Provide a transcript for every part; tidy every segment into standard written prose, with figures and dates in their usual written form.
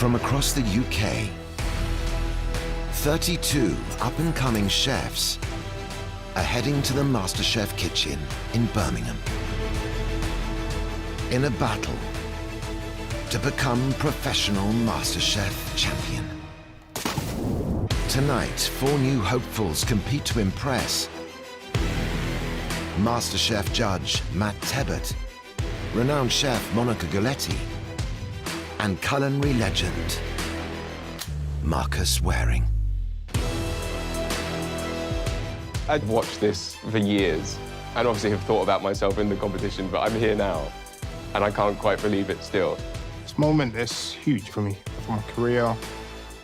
From across the UK, 32 up-and-coming chefs are heading to the MasterChef kitchen in Birmingham in a battle to become professional MasterChef champion. Tonight, 4 new hopefuls compete to impress. MasterChef judge Matt Tebbutt, renowned chef Monica Goletti, and culinary legend Marcus Waring. I've watched this for years and obviously have thought about myself in the competition, but I'm here now and I can't quite believe it still. This moment is huge for me, for my career.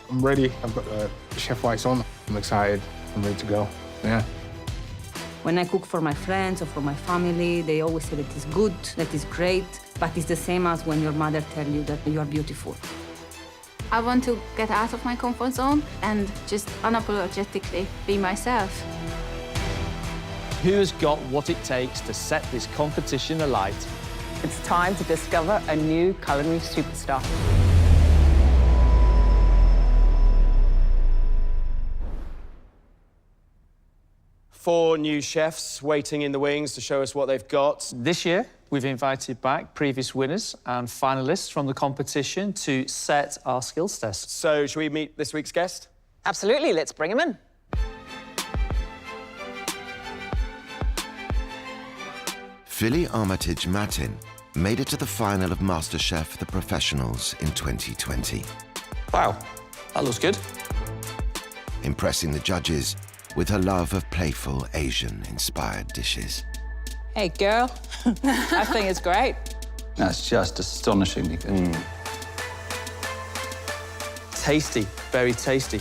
I'm ready. I've got the chef lights on. I'm excited. I'm ready to go. Yeah. When I cook for my friends or for my family, they always say that it's good, that it's great, but it's the same as when your mother tells you that you are beautiful. I want to get out of my comfort zone and just unapologetically be myself. Who has got what it takes to set this competition alight? It's time to discover a new culinary superstar. Four new chefs waiting in the wings to show us what they've got. This year, we've invited back previous winners and finalists from the competition to set our skills test. So, shall we meet this week's guest? Absolutely, let's bring him in. Philli Armitage-Mattin made it to the final of MasterChef The Professionals in 2020. Wow, that looks good. Impressing the judges with her love of playful Asian-inspired dishes. Hey, girl, I think it's great. That's just astonishingly good. Tasty, very tasty.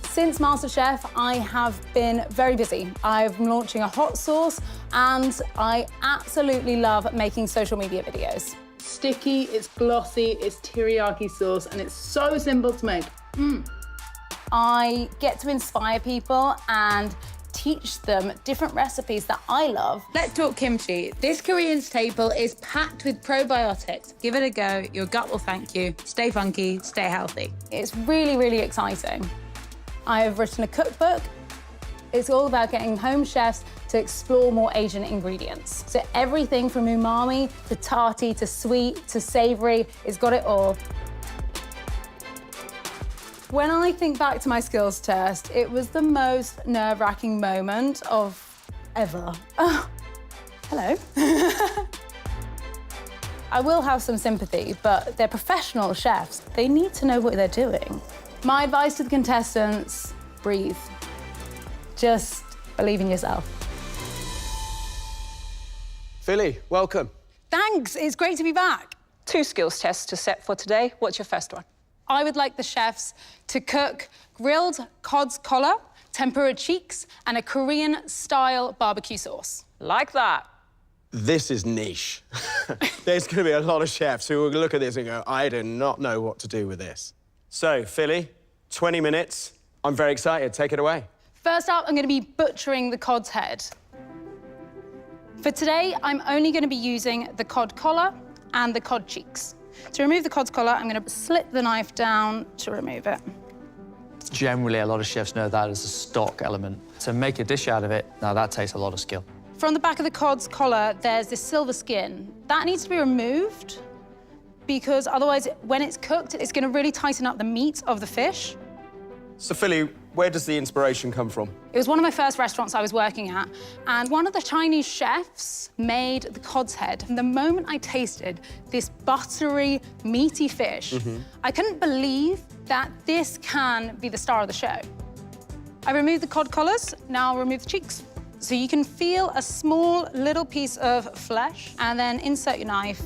Since MasterChef, I have been very busy. I'm launching a hot sauce, and I absolutely love making social media videos. Sticky, it's glossy, it's teriyaki sauce, and it's so simple to make. I get to inspire people and teach them different recipes that I love. Let's talk kimchi. This Korean staple is packed with probiotics. Give it a go, your gut will thank you. Stay funky, stay healthy. It's really, really exciting. I have written a cookbook. It's all about getting home chefs to explore more Asian ingredients. So everything from umami to tart to sweet to savory, it's got it all. When I think back to my skills test, it was the most nerve-wracking moment of ever. Oh, hello. I will have some sympathy, but they're professional chefs. They need to know what they're doing. My advice to the contestants, breathe. Just believe in yourself. Philli, welcome. Thanks, it's great to be back. 2 skills tests to set for today. What's your first one? I would like the chefs to cook grilled cod's collar, tempura cheeks, and a Korean-style barbecue sauce. Like that. This is niche. There's going to be a lot of chefs who will look at this and go, I do not know what to do with this. So, Philli, 20 minutes. I'm very excited. Take it away. First up, I'm going to be butchering the cod's head. For today, I'm only going to be using the cod collar and the cod cheeks. To remove the cod's collar, I'm going to slip the knife down to remove it. Generally, a lot of chefs know that as a stock element. To make a dish out of it, now that takes a lot of skill. From the back of the cod's collar, there's this silver skin. That needs to be removed because otherwise, when it's cooked, it's going to really tighten up the meat of the fish. So, Philli, where does the inspiration come from? It was one of my first restaurants I was working at, and one of the Chinese chefs made the cod's head. And the moment I tasted this buttery, meaty fish, I couldn't believe that this can be the star of the show. I removed the cod collars, now I'll remove the cheeks. So you can feel a small little piece of flesh, and then insert your knife.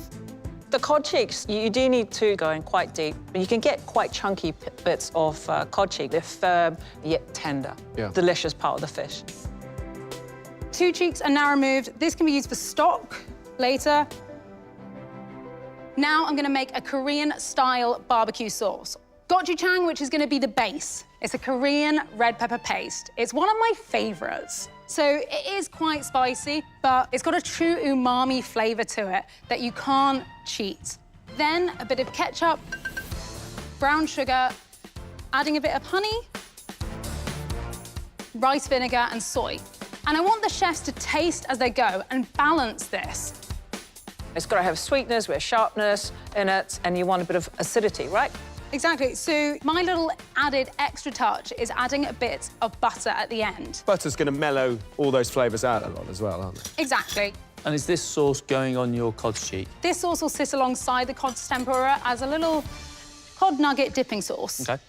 The cod cheeks, you do need to go in quite deep. You can get quite chunky bits of cod cheek. They're firm, yet tender. Yeah. Delicious part of the fish. 2 cheeks are now removed. This can be used for stock later. Now I'm gonna make a Korean-style barbecue sauce. Gochujang, which is gonna be the base. It's a Korean red pepper paste. It's one of my favorites. So it is quite spicy, but it's got a true umami flavor to it that you can't cheat. Then a bit of ketchup brown sugar, adding a bit of honey, rice vinegar and soy. And I want the chefs to taste as they go and balance this. It's got to have sweetness with sharpness in it, and you want a bit of acidity, right? Exactly. So my little added extra touch is adding a bit of butter at the end. Butter's going to mellow all those flavours out a lot as well, aren't they? Exactly. And is this sauce going on your cod's cheek? This sauce will sit alongside the cod's tempura as a little cod nugget dipping sauce. OK.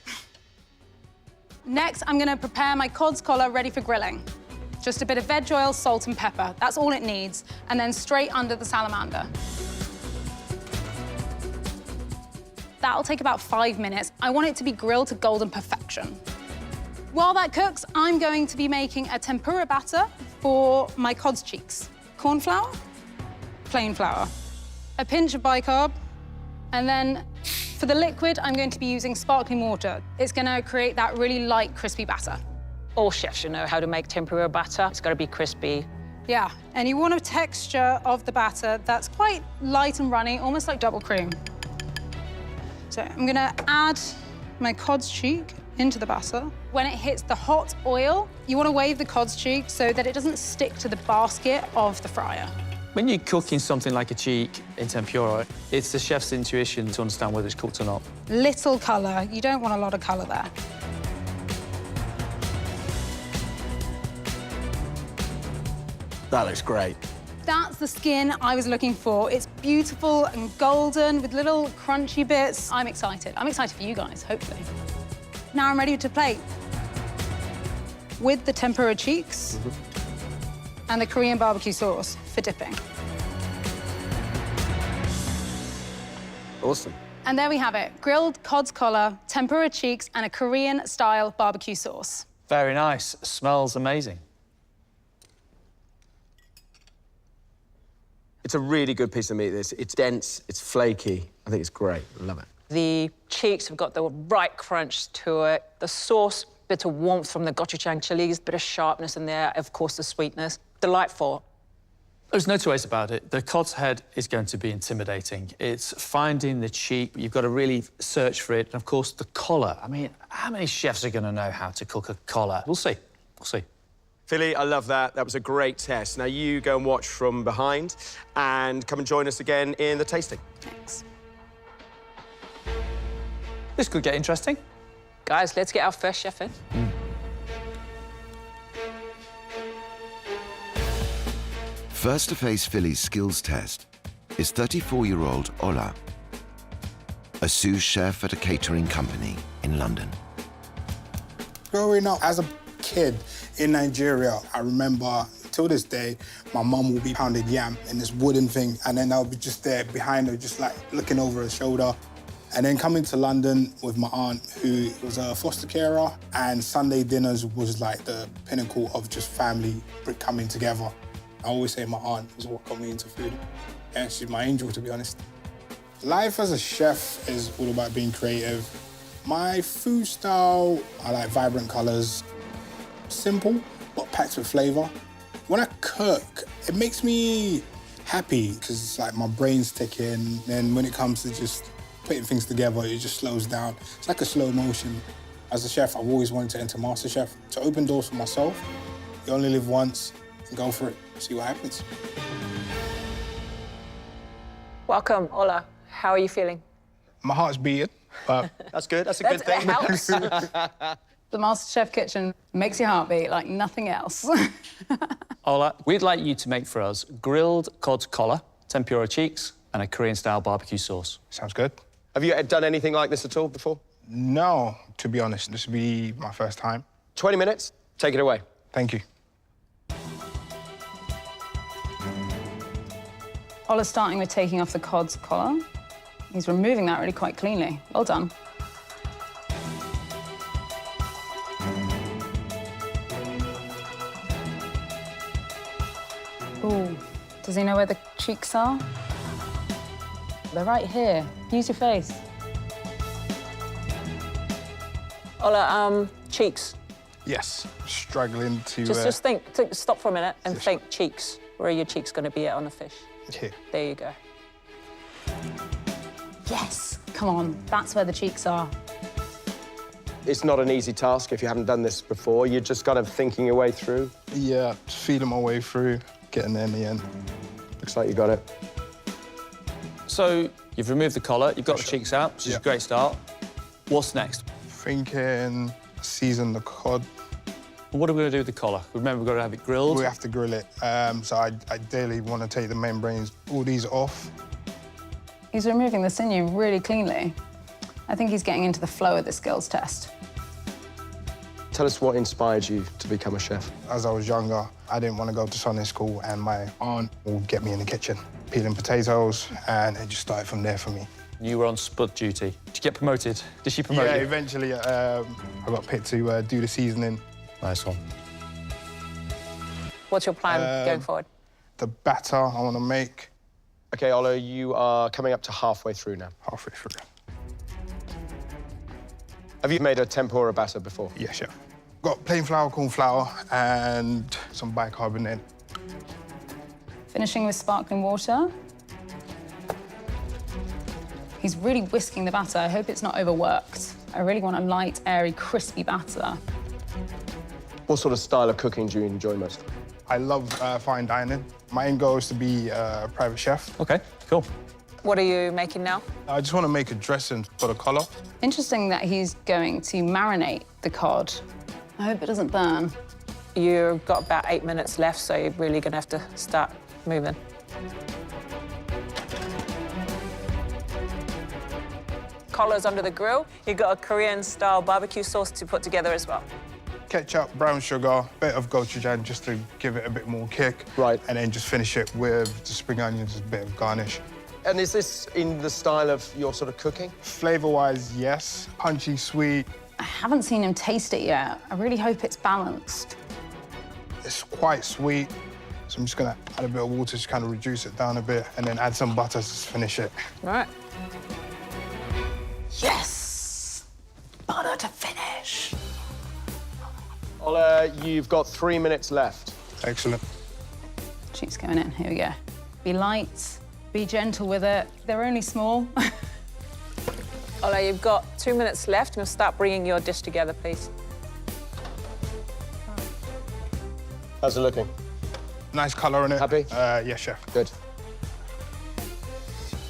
Next, I'm going to prepare my cod's collar ready for grilling. Just a bit of veg oil, salt and pepper. That's all it needs. And then straight under the salamander. That'll take about 5 minutes. I want it to be grilled to golden perfection. While that cooks, I'm going to be making a tempura batter for my cod's cheeks. Corn flour, plain flour, a pinch of bicarb, and then for the liquid, I'm going to be using sparkling water. It's going to create that really light, crispy batter. All chefs should know how to make tempura batter. It's got to be crispy. Yeah, and you want a texture of the batter that's quite light and runny, almost like double cream. So I'm going to add my cod's cheek into the batter. When it hits the hot oil, you want to wave the cod's cheek so that it doesn't stick to the basket of the fryer. When you're cooking something like a cheek in tempura, it's the chef's intuition to understand whether it's cooked or not. Little colour. You don't want a lot of colour there. That looks great. That's the skin I was looking for. It's beautiful and golden with little crunchy bits. I'm excited. I'm excited for you guys, hopefully. Now I'm ready to plate. With the tempura cheeks and the Korean barbecue sauce for dipping. Awesome. And there we have it. Grilled cod's collar, tempura cheeks, and a Korean-style barbecue sauce. Very nice. Smells amazing. It's a really good piece of meat, this. It's dense, it's flaky. I think it's great. I love it. The cheeks have got the right crunch to it. The sauce, bit of warmth from the gochujang chilies, bit of sharpness in there, of course, the sweetness. Delightful. There's no two ways about it. The cod's head is going to be intimidating. It's finding the cheek. You've got to really search for it. And, of course, the collar. I mean, how many chefs are going to know how to cook a collar? We'll see. We'll see. Philli, I love that. That was a great test. Now you go and watch from behind and come and join us again in the tasting. Thanks. This could get interesting. Guys, let's get our first chef in. First to face Philli's skills test is 34-year-old Ola, a sous chef at a catering company in London. Growing up as a kid in Nigeria, I remember till this day, my mum will be pounding yam in this wooden thing, and then I'll be just there behind her, just like looking over her shoulder. And then coming to London with my aunt, who was a foster carer, and Sunday dinners was like the pinnacle of just family coming together. I always say my aunt is what got me into food. Yeah, she's my angel, to be honest. Life as a chef is all about being creative. My food style, I like vibrant colors, simple, but packed with flavor. When I cook, it makes me happy, because it's like my brain's ticking. Then when it comes to just putting things together, it just slows down. It's like a slow motion. As a chef, I've always wanted to enter MasterChef, to open doors for myself. You only live once, and go for it, see what happens. Welcome, Ola. How are you feeling? My heart's beating, but... That's good, that's a good thing. It helps. The MasterChef kitchen makes your heart beat like nothing else. Ola, we'd like you to make for us grilled cod's collar, tempura cheeks, and a Korean-style barbecue sauce. Sounds good. Have you done anything like this at all before? No, to be honest, this will be my first time. 20 minutes, take it away. Thank you. Ola's starting with taking off the cod's collar. He's removing that really quite cleanly. Well done. Ooh, does he know where the cheeks are? They're right here. Use your face. Ola, cheeks. Yes, struggling to... Just think, stop for a minute and think cheeks. Where are your cheeks going to be at on a fish? Here. There you go. Yes, come on, that's where the cheeks are. It's not an easy task if you haven't done this before. You're just kind of thinking your way through. Yeah, just feeling my way through, getting there in the end. Looks like you got it. So you've removed the collar, you've got the cheeks out, which is a great start. What's next? Thinking season the cod. What are we going to do with the collar? Remember, we've got to have it grilled. We have to grill it. So I ideally want to take the membranes, all these off. He's removing the sinew really cleanly. I think he's getting into the flow of the skills test. Tell us what inspired you to become a chef. As I was younger, I didn't want to go to Sunday school, and my aunt would get me in the kitchen, peeling potatoes, and it just started from there for me. You were on spud duty. Did you get promoted? Did she promote you? Yeah, eventually I got picked to do the seasoning. Nice one. What's your plan going forward? The batter I want to make. OK, Ola, you are coming up to halfway through now. Halfway through. Have you made a tempura batter before? Yes, chef. Got plain flour, corn flour, and some bicarbonate. Finishing with sparkling water. He's really whisking the batter. I hope it's not overworked. I really want a light, airy, crispy batter. What sort of style of cooking do you enjoy most? I love fine dining. My end goal is to be a private chef. OK, cool. What are you making now? I just want to make a dressing for the collar. Interesting that he's going to marinate the cod. I hope it doesn't burn. You've got about 8 minutes left, so you're really going to have to start moving. Collars under the grill. You've got a Korean-style barbecue sauce to put together as well. Ketchup, brown sugar, bit of gochujang just to give it a bit more kick. Right. And then just finish it with the spring onions, a bit of garnish. And is this in the style of your sort of cooking? Flavour-wise, yes. Punchy, sweet. I haven't seen him taste it yet. I really hope it's balanced. It's quite sweet, so I'm just gonna add a bit of water to kind of reduce it down a bit, and then add some butter to finish it. Right. Yes! Butter to finish. Ola, you've got 3 minutes left. Excellent. Cheeks going in. Here we go. Be light, be gentle with it. They're only small. Ola, you've got 2 minutes left. We'll start bringing your dish together, please. How's it looking? Nice colour in it. Happy? Yes, chef. Good.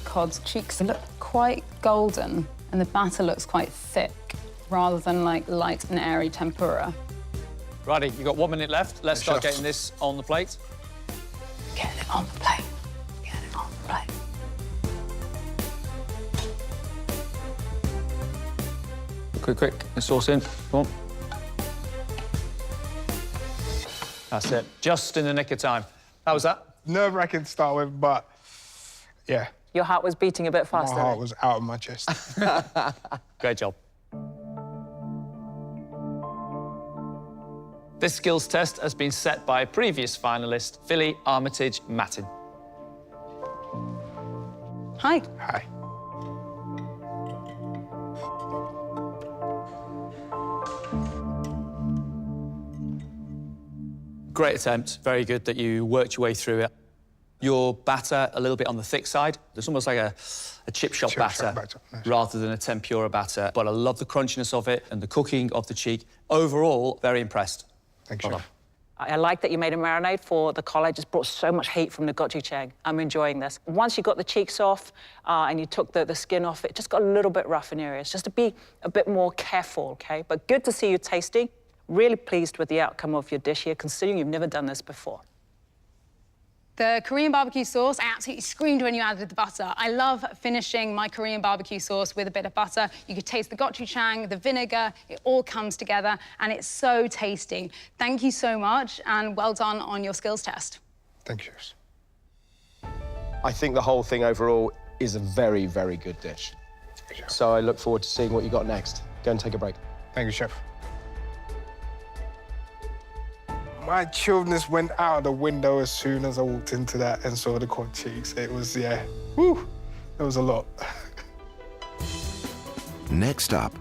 Cod's cheeks look quite golden, and the batter looks quite thick, rather than like light and airy tempura. Righty, you've got 1 minute left. Let's start Chef. getting this on the plate. Get it on the plate. Get it on the plate. Quick, the sauce in. Come on. That's it. Just in the nick of time. How was that? Nerve-wracking to start with, but yeah. Your heart was beating a bit faster. My heart was out of my chest. Great job. This skills test has been set by previous finalist Philli Armitage-Mattin. Hi. Hi. Great attempt. Very good that you worked your way through it. Your batter a little bit on the thick side. It's almost like a chip shop batter nice. rather than a tempura batter. But I love the crunchiness of it and the cooking of the cheek. Overall, very impressed. Thank you, Well chef. I like that you made a marinade for the collar. It just brought so much heat from the gochujang. I'm enjoying this. Once you got the cheeks off and you took the skin off, it just got a little bit rough in areas, just to be a bit more careful, OK? But good to see you tasting. Really pleased with the outcome of your dish here, considering you've never done this before. The Korean barbecue sauce, I absolutely screamed when you added the butter. I love finishing my Korean barbecue sauce with a bit of butter. You could taste the gochujang, the vinegar, it all comes together, and it's so tasty. Thank you so much, and well done on your skills test. Thank you. I think the whole thing overall is a very, very good dish. So I look forward to seeing what you got next. Go and take a break. Thank you, chef. My chillness went out the window as soon as I walked into that and saw the cod cheeks. It was, yeah, whew, it was a lot. Next up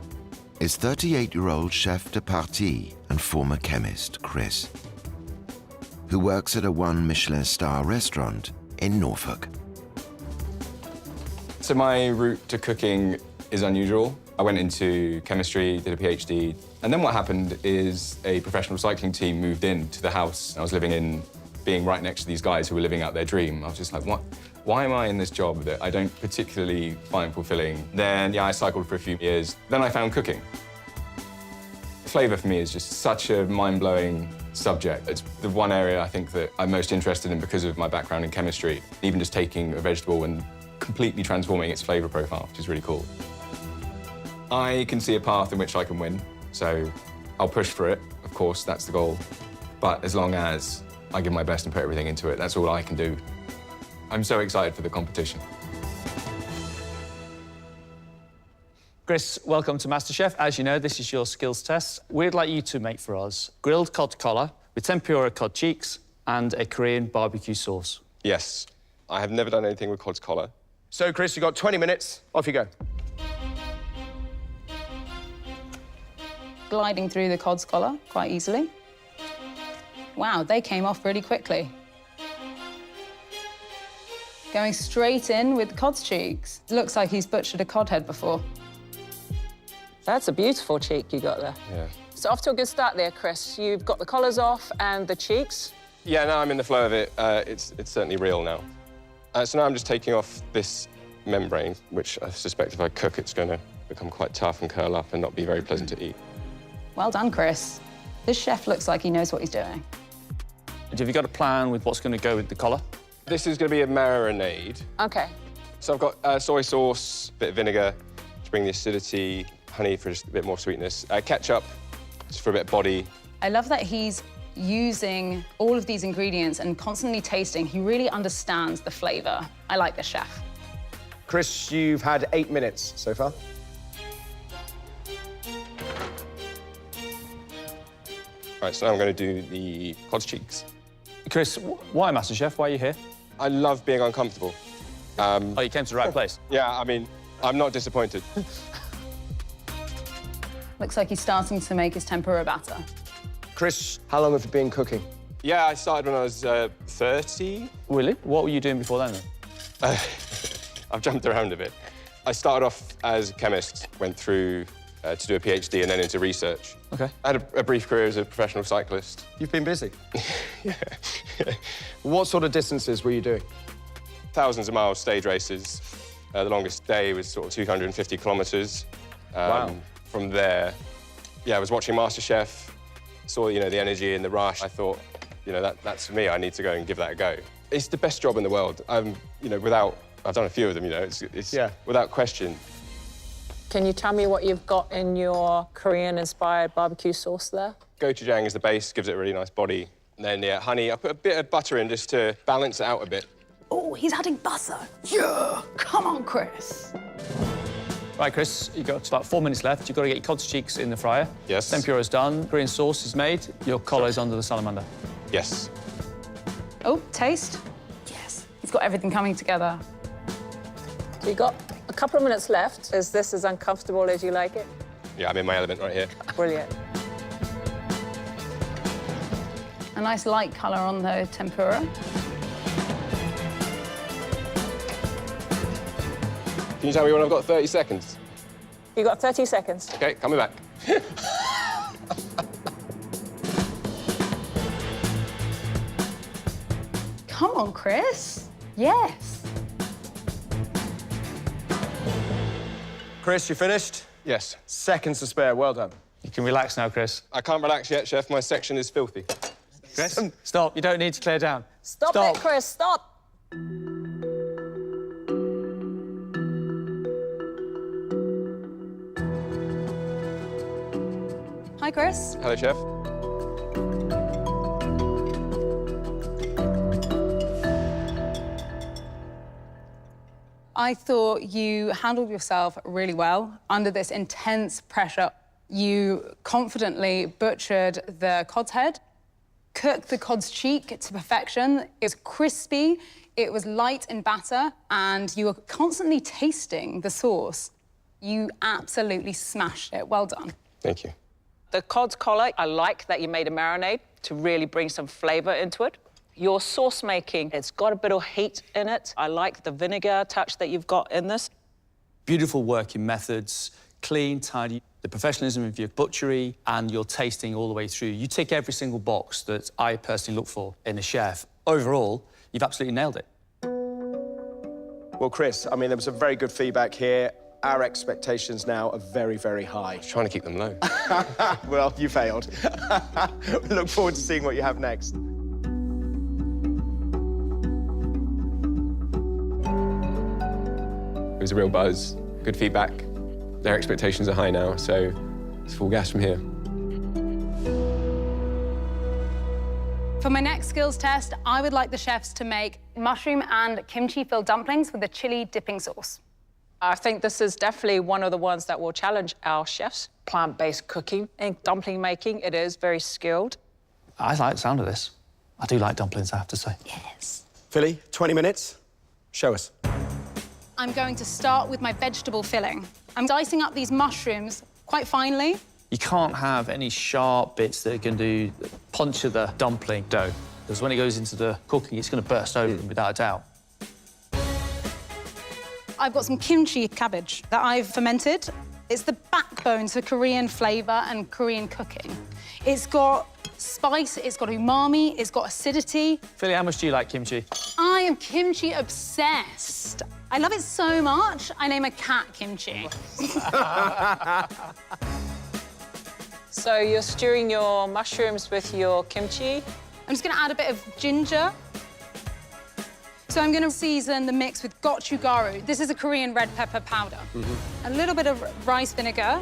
is 38-year-old chef de partie and former chemist Chris, who works at a one-Michelin star restaurant in Norfolk. So my route to cooking is unusual. I went into chemistry, did a PhD, and then what happened is a professional cycling team moved into the house. I was being right next to these guys who were living out their dream. I was just like, what? Why am I in this job that I don't particularly find fulfilling? Then, yeah, I cycled for a few years. Then I found cooking. Flavour for me is just such a mind-blowing subject. It's the one area I think that I'm most interested in because of my background in chemistry. Even just taking a vegetable and completely transforming its flavour profile, which is really cool. I can see a path in which I can win, so I'll push for it. Of course, that's the goal. But as long as I give my best and put everything into it, that's all I can do. I'm so excited for the competition. Chris, welcome to MasterChef. As you know, this is your skills test. We'd like you to make for us grilled cod collar with tempura cod cheeks and a Korean barbecue sauce. Yes. I have never done anything with cod's collar. So, Chris, you've got 20 minutes. Off you go. Gliding through the cod's collar quite easily. Wow, they came off really quickly. Going straight in with cod's cheeks. Looks like he's butchered a cod head before. That's a beautiful cheek you got there. Yeah. So off to a good start there, Chris. You've got the collars off and the cheeks. Yeah, now I'm in the flow of it. It's certainly real now. So now I'm just taking off this membrane, which I suspect if I cook, it's going to become quite tough and curl up and not be very pleasant to eat. Well done, Chris. This chef looks like he knows what he's doing. Have you got a plan with what's going to go with the collar? This is going to be a marinade. OK. So I've got soy sauce, a bit of vinegar to bring the acidity, honey for just a bit more sweetness, ketchup just for a bit of body. I love that he's using all of these ingredients and constantly tasting. He really understands the flavour. I like this chef. Chris, you've had 8 minutes so far. Right, so now I'm going to do the cod's cheeks. Chris, why MasterChef? Why are you here? I love being uncomfortable. Oh, you came to the right place. Yeah, I mean, I'm not disappointed. Looks like he's starting to make his tempura batter. Chris, how long have you been cooking? Yeah, I started when I was 30. Really? What were you doing before then? I've jumped around a bit. I started off as a chemist, went through to do a PhD and then into research. OK. I had a brief career as a professional cyclist. You've been busy. Yeah. What sort of distances were you doing? Thousands of miles, stage races. The longest day was sort of 250 kilometres. Wow. From there, yeah, I was watching MasterChef, saw, the energy and the rush. I thought, that's for me. I need to go and give that a go. It's the best job in the world. I've done a few of them, it's yeah. Without question. Can you tell me what you've got in your Korean-inspired barbecue sauce there? Gochujang is the base, gives it a really nice body. And then, yeah, honey. I put a bit of butter in just to balance it out a bit. Oh, he's adding butter. Yeah! Come on, Chris. Right, Chris, you've got about 4 minutes left. You've got to get your cod's cheeks in the fryer. Yes. Tempura's done. Korean sauce is made. Your collar is under the salamander. Yes. Oh, taste. Yes. He's got everything coming together. So you've got a couple of minutes left. Is this as uncomfortable as you like it? Yeah, I'm in my element right here. Brilliant. A nice light colour on the tempura. Can you tell me when I've got 30 seconds? You've got 30 seconds. OK, coming back. Come on, Chris. Yes. Chris, you finished? Yes. Seconds to spare. Well done. You can relax now, Chris. I can't relax yet, Chef. My section is filthy. Chris, stop. You don't need to clear down. Stop it, Chris. Stop. Hi, Chris. Hello, Chef. I thought you handled yourself really well under this intense pressure. You confidently butchered the cod's head, cooked the cod's cheek to perfection. It was crispy, it was light in batter, and you were constantly tasting the sauce. You absolutely smashed it. Well done. Thank you. The cod's collar, I like that you made a marinade to really bring some flavour into it. Your sauce making, it's got a bit of heat in it. I like the vinegar touch that you've got in this. Beautiful working methods, clean, tidy, the professionalism of your butchery, and your tasting all the way through. You tick every single box that I personally look for in a chef. Overall, you've absolutely nailed it. Well, Chris, I mean, there was some very good feedback here. Our expectations now are very, very high. Trying to keep them low. Well, you failed. Look forward to seeing what you have next. It was a real buzz, good feedback. Their expectations are high now, so it's full gas from here. For my next skills test, I would like the chefs to make mushroom and kimchi-filled dumplings with a chili dipping sauce. I think this is definitely one of the ones that will challenge our chefs. Plant-based cooking and dumpling making, it is very skilled. I like the sound of this. I do like dumplings, I have to say. Yes. Philly, 20 minutes. Show us. I'm going to start with my vegetable filling. I'm dicing up these mushrooms quite finely. You can't have any sharp bits that are going to puncture the dumpling dough, because when it goes into the cooking, it's going to burst open without a doubt. I've got some kimchi cabbage that I've fermented. It's the backbone to Korean flavour and Korean cooking. It's got spice, it's got umami, it's got acidity. Philly, how much do you like kimchi? I am kimchi obsessed. I love it so much, I name a cat kimchi. So you're stewing your mushrooms with your kimchi. I'm just going to add a bit of ginger. So I'm going to season the mix with gochujang. This is a Korean red pepper powder. A little bit of rice vinegar.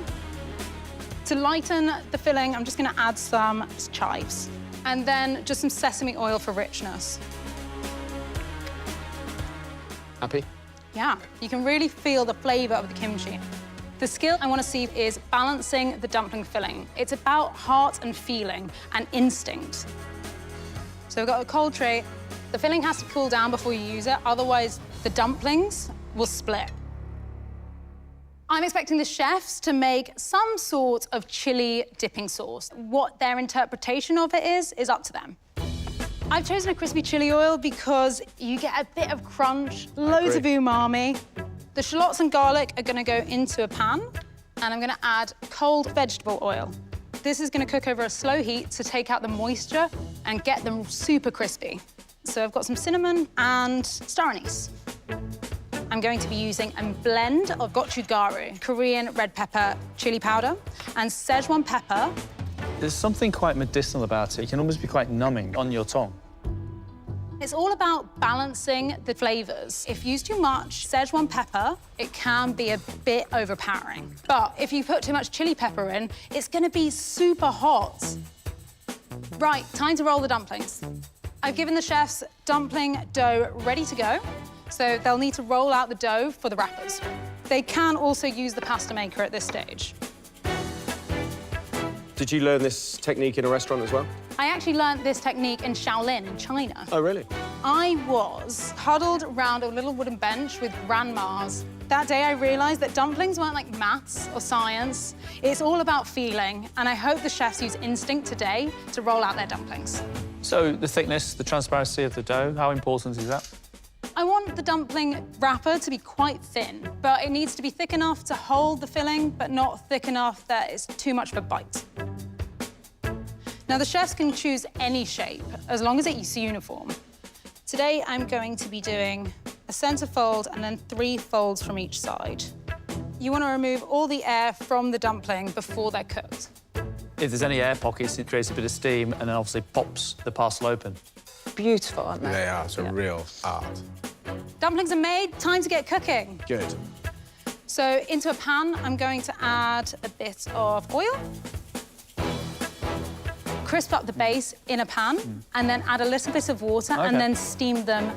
To lighten the filling, I'm just going to add some chives. And then just some sesame oil for richness. Happy? Yeah, you can really feel the flavour of the kimchi. The skill I want to see is balancing the dumpling filling. It's about heart and feeling and instinct. So we've got a cold tray. The filling has to cool down before you use it, otherwise the dumplings will split. I'm expecting the chefs to make some sort of chili dipping sauce. What their interpretation of it is up to them. I've chosen a crispy chili oil because you get a bit of crunch, loads of umami. The shallots and garlic are going to go into a pan, and I'm going to add cold vegetable oil. This is going to cook over a slow heat to take out the moisture and get them super crispy. So I've got some cinnamon and star anise. I'm going to be using a blend of gochujang, Korean red pepper chili powder, and Szechuan pepper. There's something quite medicinal about it. It can almost be quite numbing on your tongue. It's all about balancing the flavours. If you use too much Szechuan pepper, it can be a bit overpowering. But if you put too much chili pepper in, it's going to be super hot. Right, time to roll the dumplings. I've given the chefs dumpling dough ready to go, so they'll need to roll out the dough for the wrappers. They can also use the pasta maker at this stage. Did you learn this technique in a restaurant as well? I actually learned this technique in Shaolin, in China. Oh, really? I was huddled around a little wooden bench with grandmas. That day I realised that dumplings weren't like maths or science. It's all about feeling, and I hope the chefs use instinct today to roll out their dumplings. So the thickness, the transparency of the dough, how important is that? I want the dumpling wrapper to be quite thin, but it needs to be thick enough to hold the filling, but not thick enough that it's too much of a bite. Now, the chefs can choose any shape, as long as it's uniform. Today, I'm going to be doing a centre fold and then 3 folds from each side. You want to remove all the air from the dumpling before they're cooked. If there's any air pockets, it creates a bit of steam and then obviously pops the parcel open. Beautiful, aren't they? They are. It's a real art. Dumplings are made, time to get cooking. Good. So into a pan, I'm going to add a bit of oil. Crisp up the base in a pan, and then add a little bit of water, and then steam them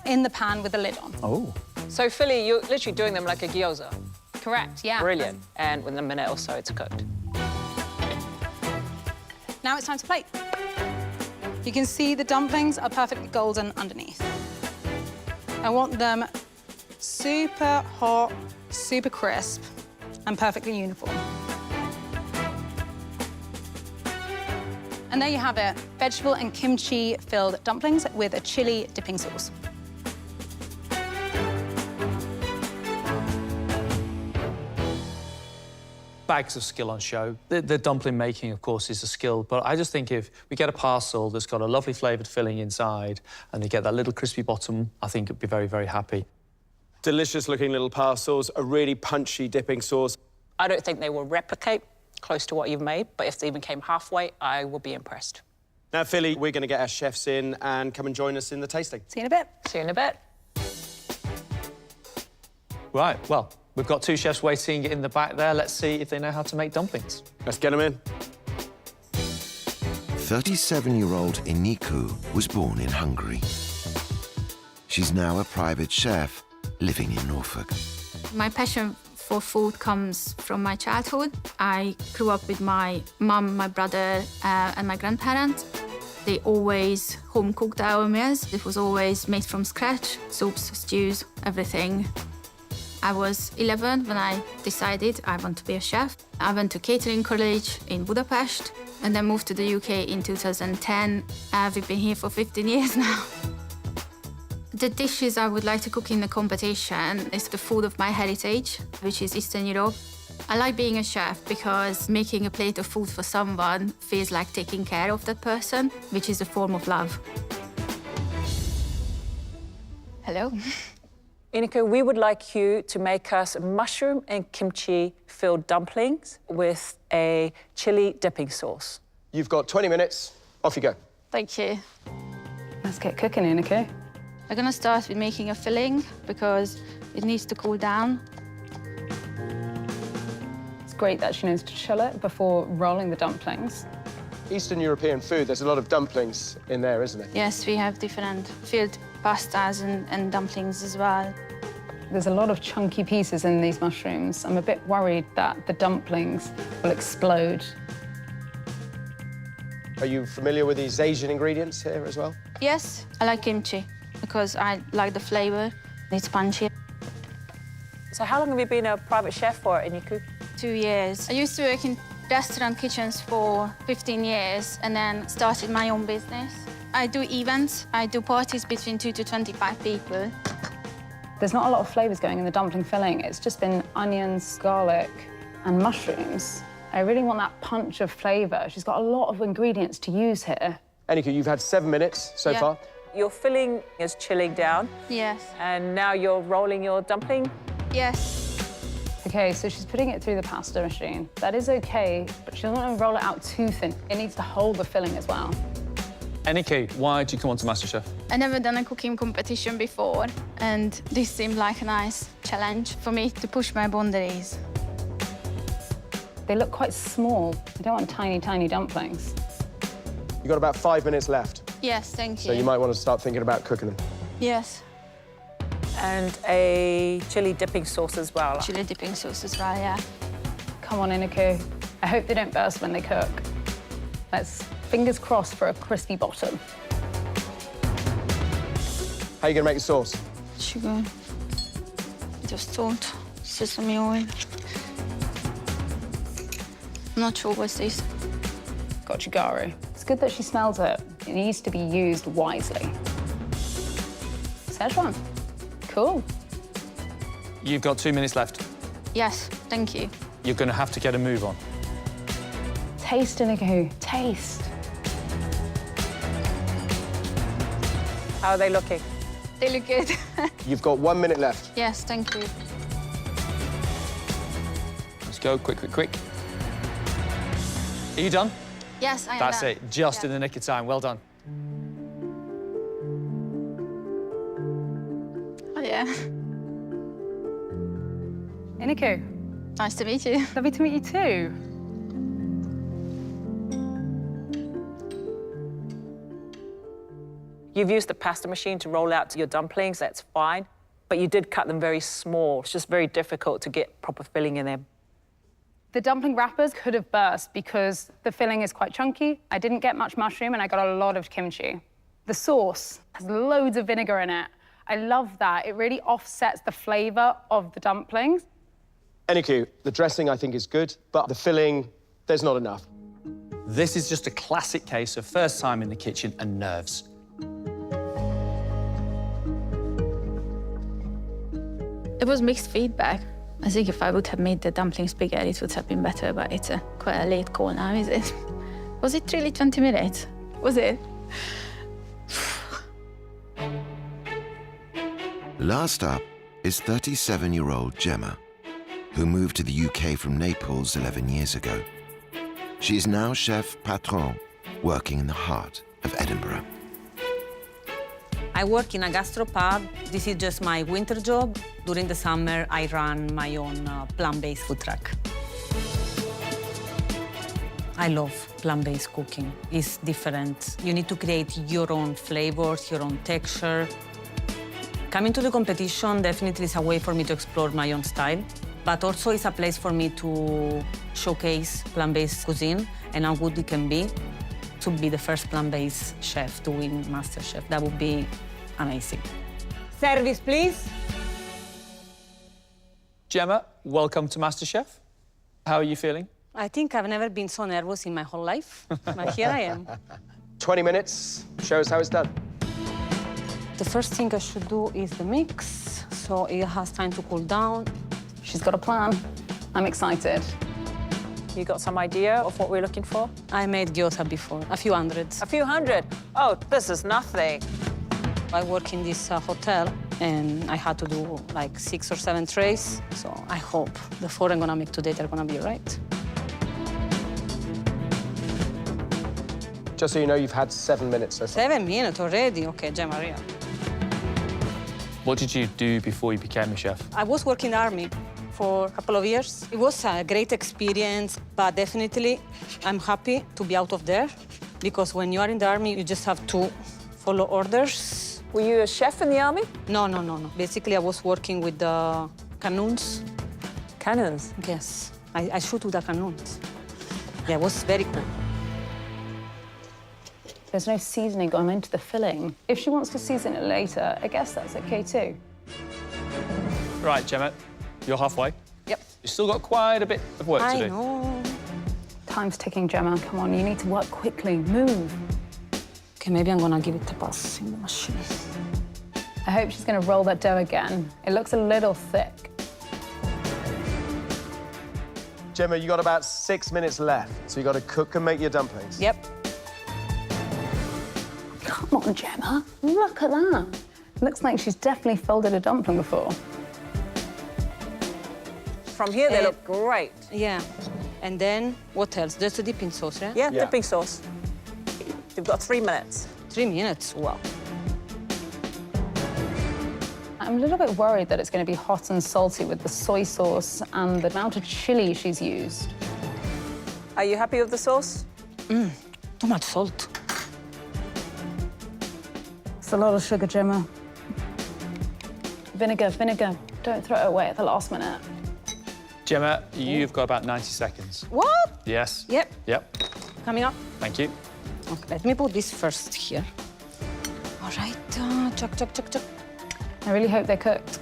in the pan with the lid on. Oh. So, Philly, you're literally doing them like a gyoza. Correct, yeah. Brilliant. And within a minute or so, it's cooked. Now it's time to plate. You can see the dumplings are perfectly golden underneath. I want them super hot, super crisp, and perfectly uniform. And there you have it, vegetable and kimchi-filled dumplings with a chili dipping sauce. bags of skill on show. The dumpling making, of course, is a skill, but I just think if we get a parcel that's got a lovely flavoured filling inside and you get that little crispy bottom, I think it'd be very, very happy. Delicious-looking little parcels, a really punchy dipping sauce. I don't think they will replicate close to what you've made, but if they even came halfway, I will be impressed. Now, Philli, we're going to get our chefs in and come and join us in the tasting. See you in a bit. See you in a bit. Right, well, we've got two chefs waiting in the back there. Let's see if they know how to make dumplings. Let's get them in. 37-year-old Iniku was born in Hungary. She's now a private chef living in Norfolk. My passion for food comes from my childhood. I grew up with my mum, my brother, and my grandparents. They always home-cooked our meals. It was always made from scratch, soups, stews, everything. I was 11 when I decided I want to be a chef. I went to catering college in Budapest and then moved to the UK in 2010. We've been here for 15 years now. The dishes I would like to cook in the competition is the food of my heritage, which is Eastern Europe. I like being a chef because making a plate of food for someone feels like taking care of that person, which is a form of love. Hello. Iniku, we would like you to make us mushroom and kimchi-filled dumplings with a chili dipping sauce. You've got 20 minutes. Off you go. Thank you. Let's get cooking, Iniku. I'm gonna start with making a filling because it needs to cool down. It's great that she knows to chill it before rolling the dumplings. Eastern European food, there's a lot of dumplings in there, isn't it? Yes, we have different filled pastas and dumplings as well. There's a lot of chunky pieces in these mushrooms. I'm a bit worried that the dumplings will explode. Are you familiar with these Asian ingredients here as well? Yes, I like kimchi because I like the flavour. It's punchy. So how long have you been a private chef for, Iniku? 2 years. I used to work in restaurant kitchens for 15 years and then started my own business. I do events. I do parties between 2 to 25 people. There's not a lot of flavours going in the dumpling filling. It's just been onions, garlic, and mushrooms. I really want that punch of flavour. She's got a lot of ingredients to use here. Iniku, you've had 7 minutes so far. Your filling is chilling down. Yes. And now you're rolling your dumpling? Yes. OK, so she's putting it through the pasta machine. That is OK, but she doesn't want to roll it out too thin. It needs to hold the filling as well. Iniku, why did you come on to MasterChef? I've never done a cooking competition before, and this seemed like a nice challenge for me to push my boundaries. They look quite small. I don't want tiny, tiny dumplings. You've got about 5 minutes left. Yes, thank you. So you might want to start thinking about cooking them. Yes. And a chili dipping sauce as well. Chili dipping sauce as well, yeah. Come on, Iniku. I hope they don't burst when they cook. Let's fingers crossed for a crispy bottom. How are you going to make the sauce? Sugar, bit of salt, sesame oil. I'm not sure what's this. Gochujang. It's good that she smells it. It needs to be used wisely. Szechuan. Cool. You've got 2 minutes left. Yes, thank you. You're going to have to get a move on. Taste, Iniku. Taste. How are they looking? They look good. You've got 1 minute left. Yes, thank you. Let's go, quick, quick, quick. Are you done? Yes, I am That's done. it, just in the nick of time. Well done. Oh, yeah. Iniku. Nice to meet you. Lovely to meet you too. You've used the pasta machine to roll out your dumplings, that's fine. But you did cut them very small. It's just very difficult to get proper filling in them. The dumpling wrappers could have burst because the filling is quite chunky. I didn't get much mushroom and I got a lot of kimchi. The sauce has loads of vinegar in it. I love that. It really offsets the flavour of the dumplings. Iniku, the dressing I think is good, but the filling, there's not enough. This is just a classic case of first time in the kitchen and nerves. It was mixed feedback. I think if I would have made the dumplings bigger, it would have been better, but it's quite a late call now, is it? Was it really 20 minutes? Was it? Last up is 37-year-old Gemma, who moved to the UK from Naples 11 years ago. She is now chef patron, working in the heart of Edinburgh. I work in a gastropub. This is just my winter job. During the summer, I run my own plant-based food truck. I love plant-based cooking. It's different. You need to create your own flavors, your own texture. Coming to the competition definitely is a way for me to explore my own style, but also it's a place for me to showcase plant-based cuisine and how good it can be. To be the first plant-based chef to win MasterChef, that would be amazing. Service, please. Gemma, welcome to MasterChef. How are you feeling? I think I've never been so nervous in my whole life, but here I am. 20 minutes, show us how it's done. The first thing I should do is the mix, so it has time to cool down. She's got a plan. I'm excited. You got some idea of what we're looking for? I made gyoza before, a few hundreds. A few hundred? Oh, this is nothing. I work in this hotel, and I had to do like 6 or 7 trays, so I hope the 4 I'm gonna make today, they're gonna be right. Just so you know, you've had 7 minutes so far. 7 minutes already? Okay, Gemma, Maria. What did you do before you became a chef? I was working in the army for a couple of years. It was a great experience, but definitely I'm happy to be out of there, because when you are in the army, you just have to follow orders. Were you a chef in the army? No. Basically, I was working with the cannons. Cannons? Yes, I shoot with the cannons. Yeah, it was very cool. There's no seasoning going into the filling. If she wants to season it later, I guess that's okay too. Right, Gemma, you're halfway. Yep. You've still got quite a bit of work to do. I know. Time's ticking, Gemma. Come on, you need to work quickly. Move. Okay, maybe I'm gonna give it a pass in the machine. I hope she's gonna roll that dough again. It looks a little thick. Gemma, you got about 6 minutes left, so you got to cook and make your dumplings. Yep. Come on, Gemma. Look at that. Looks like she's definitely folded a dumpling before. From here, they look great. Yeah. And then, what else? There's a dipping sauce, right? Yeah, dipping sauce. You've got 3 minutes. 3 minutes? Wow. I'm a little bit worried that it's going to be hot and salty with the soy sauce and the amount of chili she's used. Are you happy with the sauce? Too much salt. It's a lot of sugar, Gemma. Vinegar. Don't throw it away at the last minute. Gemma, you've got about 90 seconds. What? Yes. Yep. Coming up. Thank you. Okay, let me put this first here. All right, chuck. I really hope they're cooked.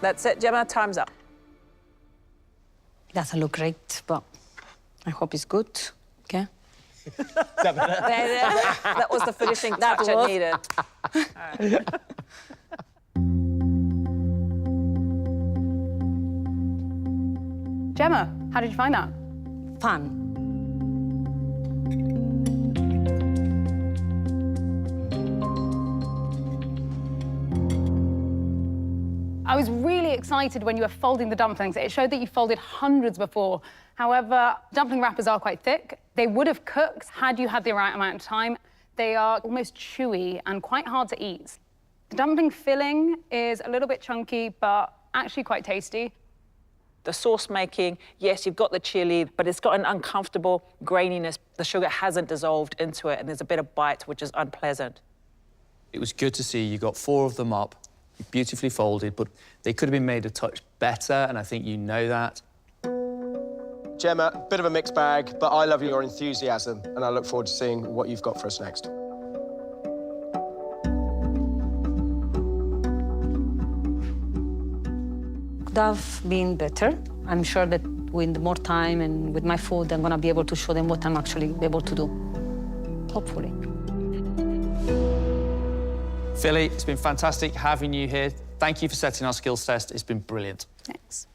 That's it, Gemma. Time's up. Doesn't look great, but I hope it's good. Okay. That was the finishing touch I needed. Gemma, how did you find that? Fun. I was really excited when you were folding the dumplings. It showed that you folded hundreds before. However, dumpling wrappers are quite thick. They would have cooked had you had the right amount of time. They are almost chewy and quite hard to eat. The dumpling filling is a little bit chunky, but actually quite tasty. The sauce making, yes, you've got the chili, but it's got an uncomfortable graininess. The sugar hasn't dissolved into it, and there's a bit of bite, which is unpleasant. It was good to see you got 4 of them up, beautifully folded, but they could have been made a touch better, and I think you know that. Gemma, bit of a mixed bag, but I love your enthusiasm, and I look forward to seeing what you've got for us next. Could have been better. I'm sure that with more time and with my food, I'm gonna be able to show them what I'm actually able to do. Hopefully. Philli, it's been fantastic having you here. Thank you for setting our skills test. It's been brilliant. Thanks.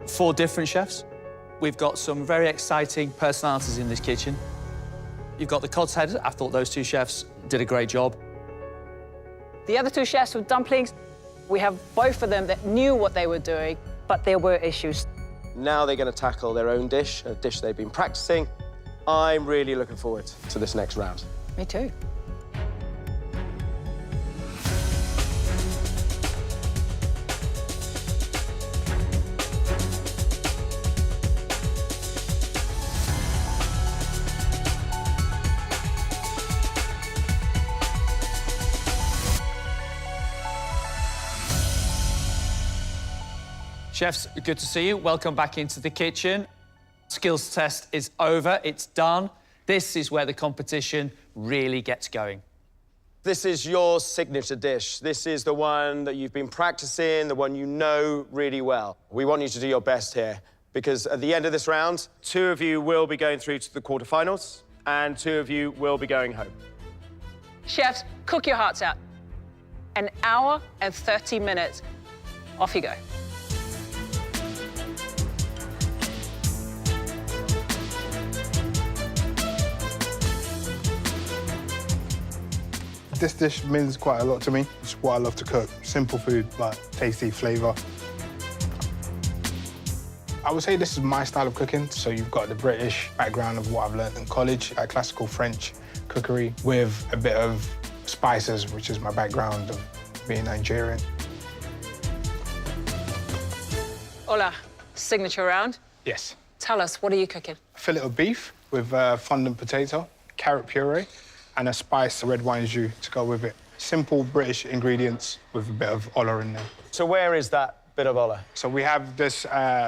Four different chefs. We've got some very exciting personalities in this kitchen. You've got the cod's head. I thought those two chefs did a great job. The other two chefs with dumplings, we have both of them that knew what they were doing, but there were issues. Now they're going to tackle their own dish, a dish they've been practicing. I'm really looking forward to this next round. Me too. Chefs, good to see you. Welcome back into the kitchen. Skills test is over, it's done. This is where the competition really gets going. This is your signature dish. This is the one that you've been practicing, the one you know really well. We want you to do your best here, because at the end of this round, 2 of you will be going through to the quarterfinals, and 2 of you will be going home. Chefs, cook your hearts out. 1 hour and 30 minutes. Off you go. This dish means quite a lot to me. It's what I love to cook. Simple food, but tasty flavour. I would say this is my style of cooking. So you've got the British background of what I've learned in college, classical French cookery with a bit of spices, which is my background of being Nigerian. Hola, signature round. Yes. Tell us, what are you cooking? Fillet of beef with fondant potato, carrot puree, and a spiced red wine jus to go with it. Simple British ingredients with a bit of olla in there. So where is that bit of olla? So we have this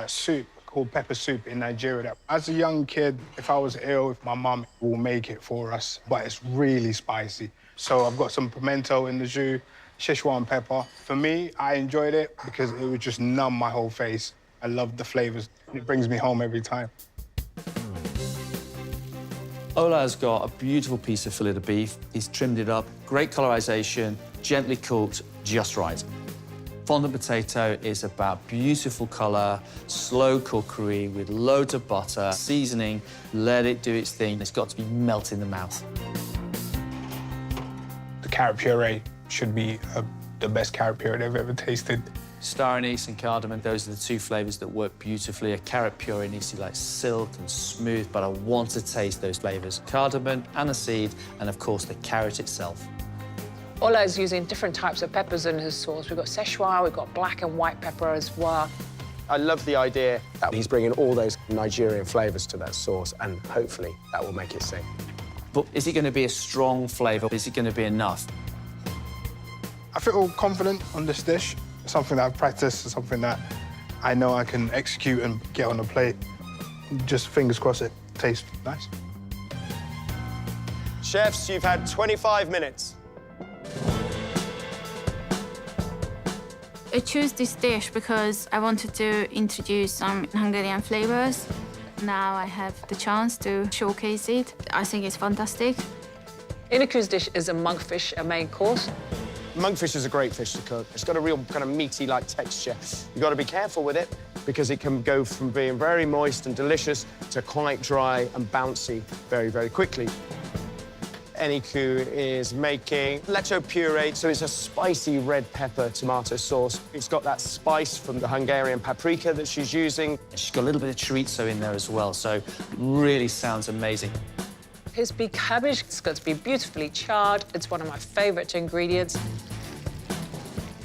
soup called pepper soup in Nigeria. As a young kid, if I was ill, my mum will make it for us, but it's really spicy. So I've got some pimento in the jus, Szechuan pepper. For me, I enjoyed it because it would just numb my whole face. I love the flavors. It brings me home every time. Ola has got a beautiful piece of fillet of beef. He's trimmed it up, great colorization, gently cooked, just right. Fondant potato is about beautiful color, slow cookery with loads of butter, seasoning, let it do its thing. It's got to be melt in the mouth. The carrot puree should be the best carrot puree I've ever tasted. Star anise and cardamom, those are the 2 flavors that work beautifully. A carrot puree needs to be like silk and smooth, but I want to taste those flavors. Cardamom, aniseed, and of course the carrot itself. Ola is using different types of peppers in his sauce. We've got Szechuan, we've got black and white pepper as well. I love the idea that he's bringing all those Nigerian flavors to that sauce, and hopefully that will make it sing. But is it going to be a strong flavor? Is it going to be enough? I feel confident on this dish. Something that I've practiced, something that I know I can execute and get on the plate. Just fingers crossed it tastes nice. Chefs, you've had 25 minutes. I chose this dish because I wanted to introduce some Hungarian flavors. Now I have the chance to showcase it. I think it's fantastic. Inaku's dish is a monkfish, a main course. Monkfish is a great fish to cook. It's got a real kind of meaty-like texture. You've got to be careful with it because it can go from being very moist and delicious to quite dry and bouncy very, very quickly. Inaku is making lecho puree, so it's a spicy red pepper tomato sauce. It's got that spice from the Hungarian paprika that she's using. She's got a little bit of chorizo in there as well, so really sounds amazing. His bee cabbage, it's got to be beautifully charred. It's one of my favorite ingredients.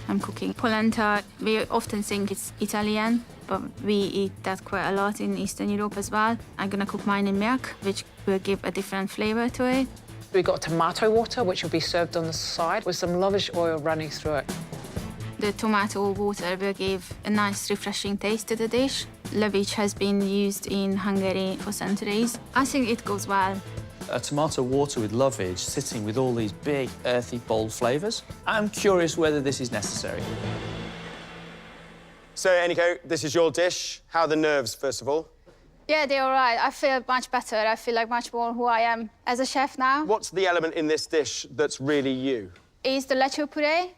I'm cooking polenta. We often think it's Italian, but we eat that quite a lot in Eastern Europe as well. I'm gonna cook mine in milk, which will give a different flavor to it. We've got tomato water, which will be served on the side with some lavish oil running through it. The tomato water will give a nice, refreshing taste to the dish. Lavish has been used in Hungary for centuries. I think it goes well. A tomato water with lovage sitting with all these big, earthy, bold flavors. I'm curious whether this is necessary. So, Eniko, this is your dish. How are the nerves, first of all? Yeah, they're all right. I feel much better. I feel like much more who I am as a chef now. What's the element in this dish that's really you? Is the lechu puree,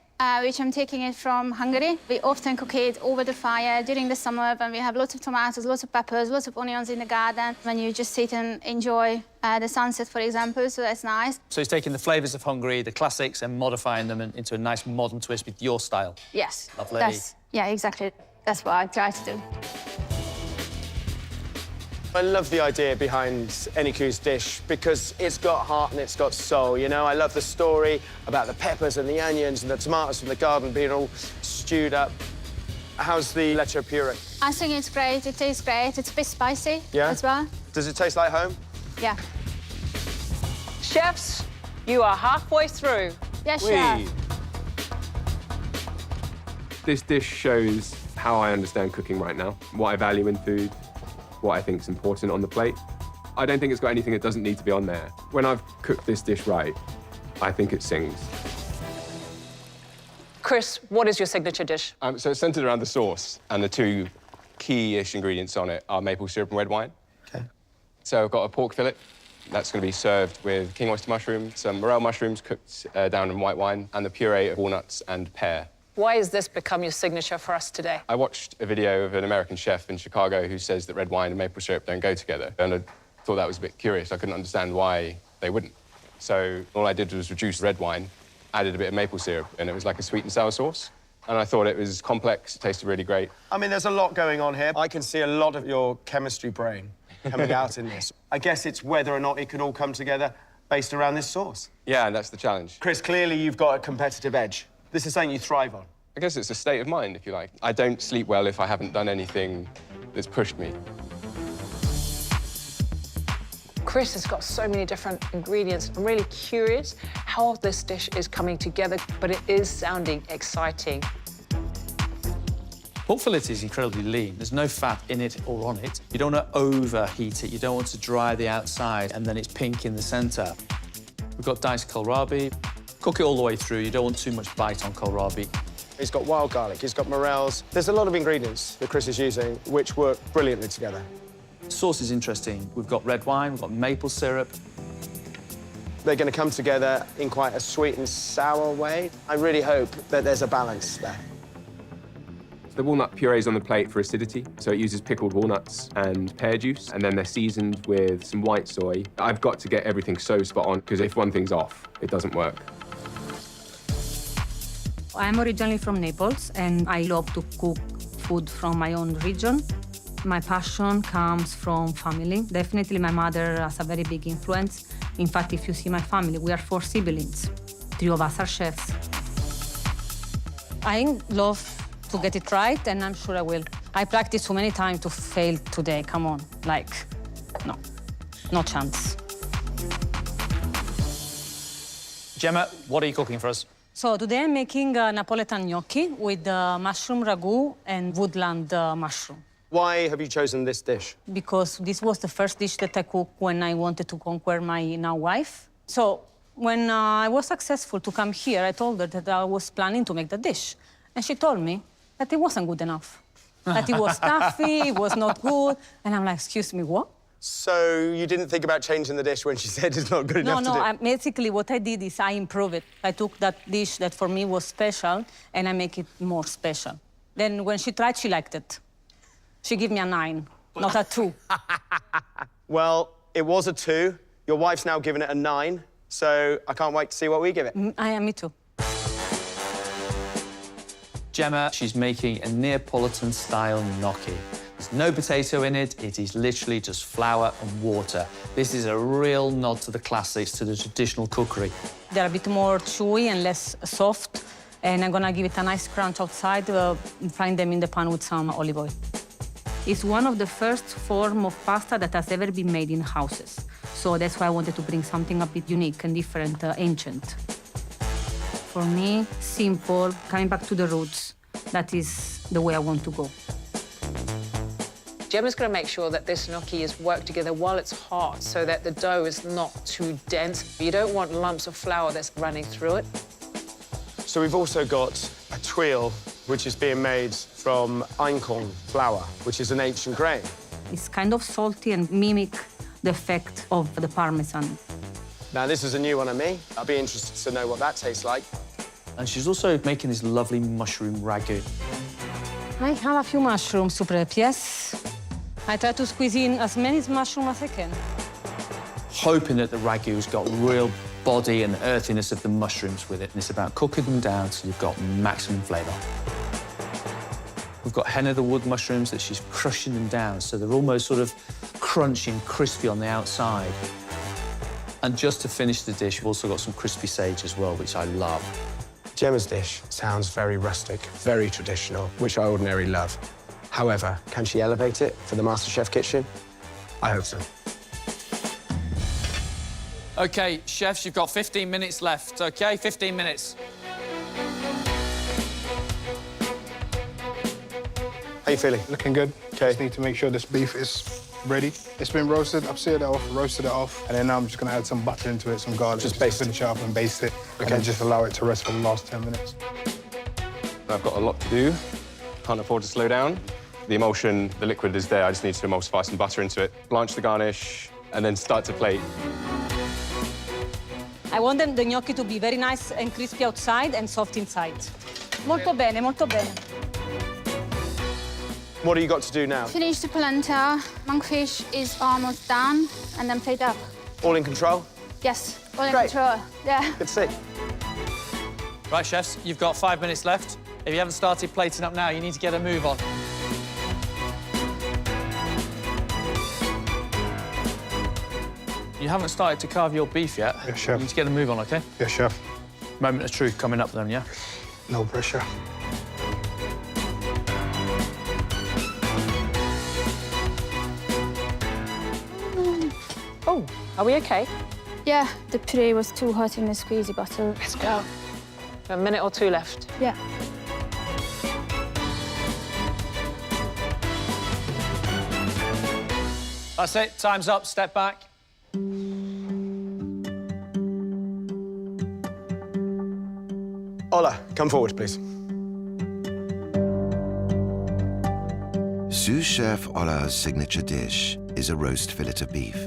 which I'm taking it from Hungary. We often cook it over the fire during the summer when we have lots of tomatoes, lots of peppers, lots of onions in the garden, when you just sit and enjoy the sunset, for example, so that's nice. So he's taking the flavours of Hungary, the classics, and modifying them into a nice modern twist with your style. Yes. Lovely. Yeah, exactly. That's what I try to do. I love the idea behind Eniku's dish because it's got heart and it's got soul, you know? I love the story about the peppers and the onions and the tomatoes from the garden being all stewed up. How's the leche puree? I think it's great. It tastes great. It's a bit spicy as well. Does it taste like home? Yeah. Chefs, you are halfway through. Yes, chef. This dish shows how I understand cooking right now, what I value in food, what I think is important on the plate. I don't think it's got anything that doesn't need to be on there. When I've cooked this dish right, I think it sings. Chris, what is your signature dish? So it's centred around the sauce, and the two key-ish ingredients on it are maple syrup and red wine. OK. So I've got a pork fillet. That's going to be served with king oyster mushroom, some morel mushrooms cooked down in white wine, and the puree of walnuts and pear. Why has this become your signature for us today? I watched a video of an American chef in Chicago who says that red wine and maple syrup don't go together, and I thought that was a bit curious. I couldn't understand why they wouldn't. So all I did was reduce red wine, added a bit of maple syrup, and it was like a sweet and sour sauce. And I thought it was complex, it tasted really great. I mean, there's a lot going on here. I can see a lot of your chemistry brain coming out in this. I guess it's whether or not it could all come together based around this sauce. Yeah, and that's the challenge. Chris, clearly you've got a competitive edge. This is something you thrive on. I guess it's a state of mind, if you like. I don't sleep well if I haven't done anything that's pushed me. Chris has got so many different ingredients. I'm really curious how this dish is coming together, but it is sounding exciting. Pork fillet is incredibly lean. There's no fat in it or on it. You don't want to overheat it. You don't want to dry the outside and then it's pink in the centre. We've got diced kohlrabi. Cook it all the way through. You don't want too much bite on kohlrabi. He's got wild garlic, he's got morels. There's a lot of ingredients that Chris is using which work brilliantly together. The sauce is interesting. We've got red wine, we've got maple syrup. They're going to come together in quite a sweet and sour way. I really hope that there's a balance there. The walnut puree is on the plate for acidity, so it uses pickled walnuts and pear juice, and then they're seasoned with some white soy. I've got to get everything so spot on, because if one thing's off, it doesn't work. I'm originally from Naples, and I love to cook food from my own region. My passion comes from family. Definitely my mother has a very big influence. In fact, if you see my family, we are 4 siblings. 3 of us are chefs. I love to get it right, and I'm sure I will. I practiced so many times to fail today. Come on, like, no chance. Gemma, what are you cooking for us? So today I'm making Napoletan gnocchi with mushroom ragu and woodland mushroom. Why have you chosen this dish? Because this was the first dish that I cooked when I wanted to conquer my now wife. So when I was successful to come here, I told her that I was planning to make the dish. And she told me that it wasn't good enough, that it was stuffy, it was not good. And I'm like, excuse me, what? So you didn't think about changing the dish when she said it's not good enough to do? Basically what I did is I improved it. I took that dish that for me was special and I make it more special. Then when she tried, she liked it. She gave me a 9, not a 2. Well, it was a 2. Your wife's now given it a 9, so I can't wait to see what we give it. Me too. Gemma, she's making a Neapolitan-style gnocchi. There's no potato in it. It is literally just flour and water. This is a real nod to the classics, to the traditional cookery. They're a bit more chewy and less soft, and I'm gonna give it a nice crunch outside, frying them in the pan with some olive oil. It's one of the first form of pasta that has ever been made in houses. So that's why I wanted to bring something a bit unique and different, ancient. For me, simple, coming back to the roots, that is the way I want to go. Gemma's going to make sure that this gnocchi is worked together while it's hot so that the dough is not too dense. You don't want lumps of flour that's running through it. So we've also got a tuile, which is being made from einkorn flour, which is an ancient grain. It's kind of salty and mimic the effect of the Parmesan. Now, this is a new one on me. I'll be interested to know what that tastes like. And she's also making this lovely mushroom ragu. I have a few mushrooms to prep, yes. I try to squeeze in as many mushrooms as I can. Hoping that the ragu's got real body and earthiness of the mushrooms with it. And it's about cooking them down so you've got maximum flavour. We've got henna the wood mushrooms that she's crushing them down so they're almost sort of crunchy and crispy on the outside. And just to finish the dish, we've also got some crispy sage as well, which I love. Gemma's dish sounds very rustic, very traditional, which I ordinarily love. However, can she elevate it for the MasterChef kitchen? I hope so. OK, chefs, you've got 15 minutes left, OK? 15 minutes. How you feeling? Looking good. Okay. Just need to make sure this beef is ready. It's been roasted. I've seared it off, roasted it off, and then now I'm just going to add some butter into it, some garlic. Just baste it. Finish it up and baste it, and then just allow it to rest for the last 10 minutes. I've got a lot to do. Can't afford to slow down. The emulsion, the liquid is there. I just need to emulsify some butter into it, blanch the garnish, and then start to plate. I want the gnocchi to be very nice and crispy outside and soft inside. Molto bene, molto bene. What do you got to do now? Finish the polenta. Monkfish is almost done, and then plate up. All in control? Yes, all in Great. control. Yeah. Good to see. Right, chefs, you've got 5 minutes left. If you haven't started plating up now, you need to get a move on. You haven't started to carve your beef yet. Yes, chef. You need to get a move on, OK? Yes, chef. Moment of truth coming up then, yeah? No pressure. Oh, are we okay? Yeah, the puree was too hot in the squeezy bottle. Let's go. A minute or two left. Yeah. That's it. Time's up. Step back. Ola, come forward, please. Sous Chef Ola's signature dish is a roast fillet of beef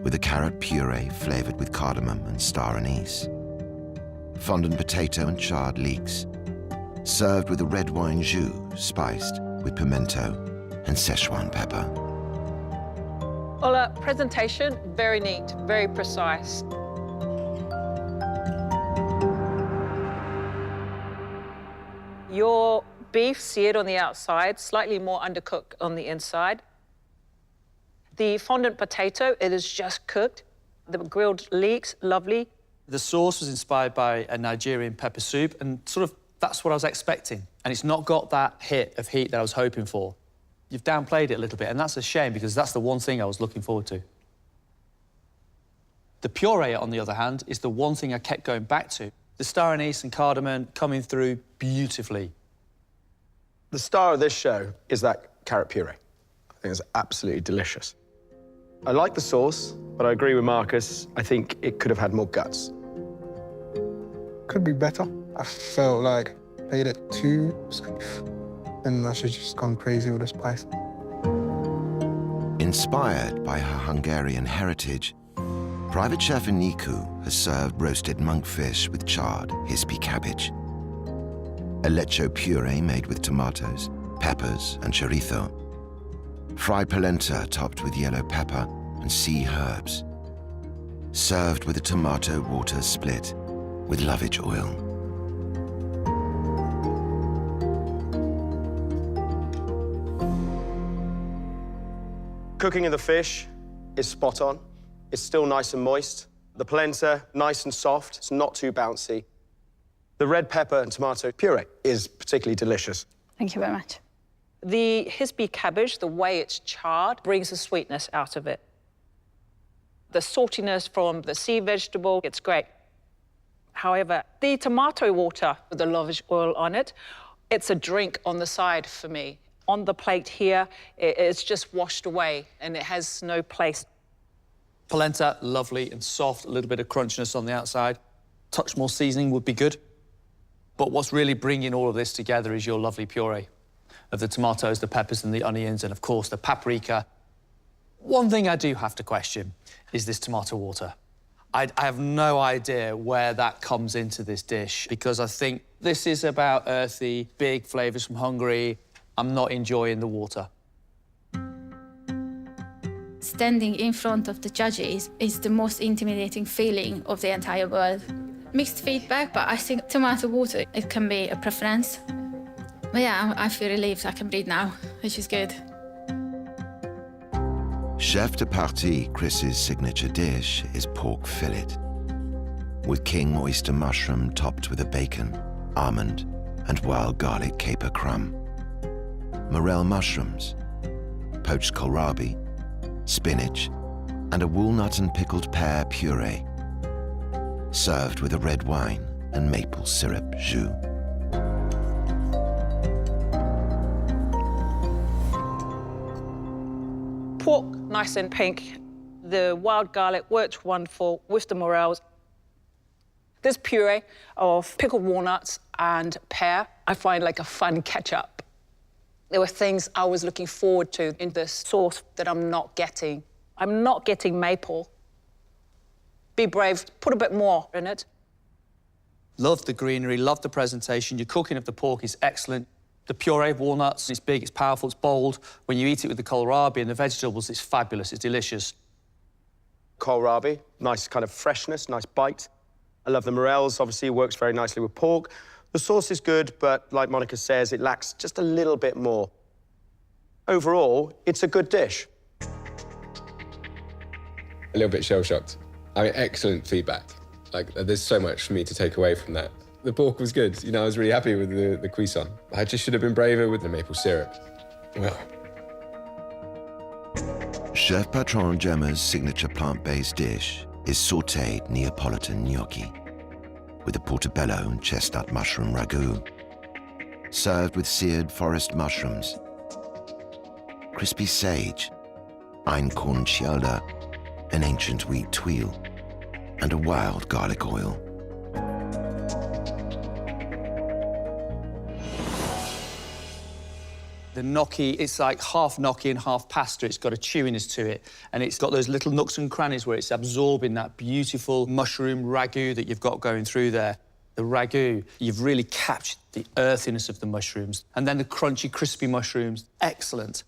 with a carrot puree flavoured with cardamom and star anise, fondant potato and charred leeks, served with a red wine jus spiced with pimento and Szechuan pepper. Ola, presentation, very neat, very precise. Your beef seared on the outside, slightly more undercooked on the inside. The fondant potato, it is just cooked. The grilled leeks, lovely. The sauce was inspired by a Nigerian pepper soup, and sort of that's what I was expecting. And it's not got that hit of heat that I was hoping for. You've downplayed it a little bit, and that's a shame because that's the one thing I was looking forward to. The puree, on the other hand, is the one thing I kept going back to. The star anise and cardamom coming through beautifully. The star of this show is that carrot puree. I think it's absolutely delicious. I like the sauce, but I agree with Marcus. I think it could have had more guts. Could be better. I felt like I played it too safe, and I should have just gone crazy with the spice. Inspired by her Hungarian heritage, private chef Iniku has served roasted monkfish with charred hispy cabbage, a lecho puree made with tomatoes, peppers, and chorizo, fried polenta topped with yellow pepper and sea herbs, served with a tomato water split with lovage oil. Cooking of the fish is spot on. It's still nice and moist. The polenta, nice and soft. It's not too bouncy. The red pepper and tomato puree is particularly delicious. Thank you very much. The hispy cabbage, the way it's charred, brings the sweetness out of it. The saltiness from the sea vegetable, it's great. However, the tomato water with the lovage oil on it, it's a drink on the side for me. On the plate here, it's just washed away and it has no place. Polenta, lovely and soft, a little bit of crunchiness on the outside. Touch more seasoning would be good. But what's really bringing all of this together is your lovely puree of the tomatoes, the peppers and the onions, and of course the paprika One thing I do have to question is this tomato water. I have no idea where that comes into this dish, because I think this is about earthy, big flavours from Hungary. I'm not enjoying the water. Standing in front of the judges is the most intimidating feeling of the entire world. Mixed feedback, but I think tomato water, it can be a preference. But yeah, I feel relieved I can breathe now, which is good. Chef de partie Chris's signature dish is pork fillet, with king oyster mushroom topped with a bacon, almond, and wild garlic caper crumb, morel mushrooms, poached kohlrabi, spinach, and a walnut and pickled pear puree, served with a red wine and maple syrup jus. Pork, nice and pink. The wild garlic worked wonderful with the morels. This puree of pickled walnuts and pear, I find like a fun ketchup. There were things I was looking forward to in this sauce that I'm not getting. I'm not getting maple. Be brave, put a bit more in it. Love the greenery, love the presentation. Your cooking of the pork is excellent. The puree of walnuts, it's big, it's powerful, it's bold. When you eat it with the kohlrabi and the vegetables, it's fabulous, it's delicious. Kohlrabi, nice kind of freshness, nice bite. I love the morels, obviously it works very nicely with pork. The sauce is good, but like Monica says, it lacks just a little bit more. Overall, it's a good dish. A little bit shell-shocked. I mean, excellent feedback. Like, there's so much for me to take away from that. The pork was good. You know, I was really happy with the cuisine. I just should have been braver with the maple syrup. Well. Chef Patron Gemma's signature plant-based dish is sautéed Neapolitan gnocchi with a portobello and chestnut mushroom ragu, served with seared forest mushrooms, crispy sage, Einkorn-Chialda, an ancient wheat tuile, and a wild garlic oil. The gnocchi, it's like half gnocchi and half pasta. It's got a chewiness to it, and it's got those little nooks and crannies where it's absorbing that beautiful mushroom ragu that you've got going through there. The ragu, you've really captured the earthiness of the mushrooms, and then the crunchy, crispy mushrooms, excellent.